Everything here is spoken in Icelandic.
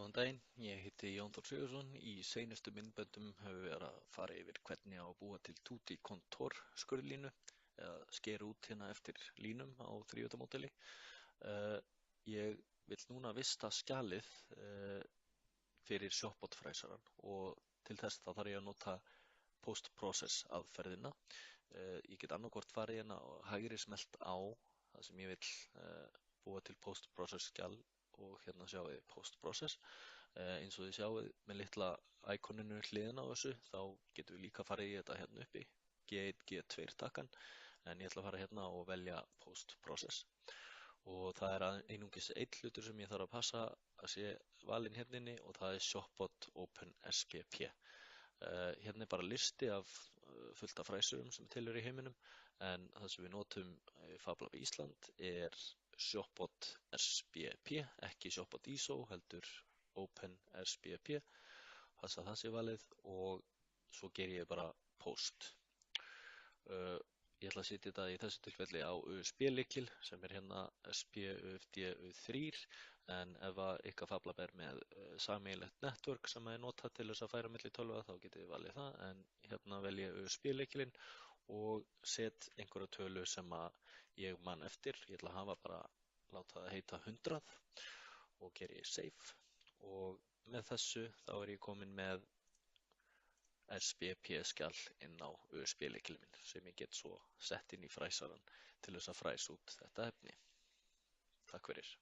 Góðan daginn, ég heiti Jón Þór Sigurðsson. Í seinustu myndböndum höfum við verið að fara yfir hvernig á að búa til Tutti Contour skurðlínu eða skera út hérna eftir línum á þrívíddarmódeli. Ég vil núna vista skjalið fyrir Shopbot-fræsarann og til þess þá þarf ég að nota post-process aðferðina. Ég get annarkvort farið hérna og hægri smellt á það sem ég vil búa til post-process skjal og hérna sjáum við post-process. Eins og þið sjáum með litla ikoninu hliðina á þessu þá getum við líka farið í þetta hérna uppi G1, G2 takkan, en ég ætla að fara hérna og velja post-process og það er einungis einn hlutur sem ég þarf að passa að sé valinn hérna inni og það er Shopbot Open SPP. Hérna er bara listi af fullt af fræsurum sem til eru í heiminum, en það sem við notum í FabLab Ísland er Shopbot SPP, ekki Shopbot ISO, heldur Open SPP. Passa það sé valið og svo ger ég bara post. Ég ætla að setja þetta í þessu tilfelli á USB-lykil sem er hérna SPUFD3, en ef ykkar FabLab er með sameiginlegt network sem er notað til þess að færa milli tölva þá getið þið valið það, en hérna vel ég USB-lykilinn og set einhverja tölu sem að ég man eftir. Ég ætla að hafa bara láta það heita 100 og ger ég save og með þessu þá er ég komin með SPP skjal inn á USB-lykilinn minn sem ég get svo sett inn í fræsarann til þess að fræsa út þetta efni. Takk fyrir.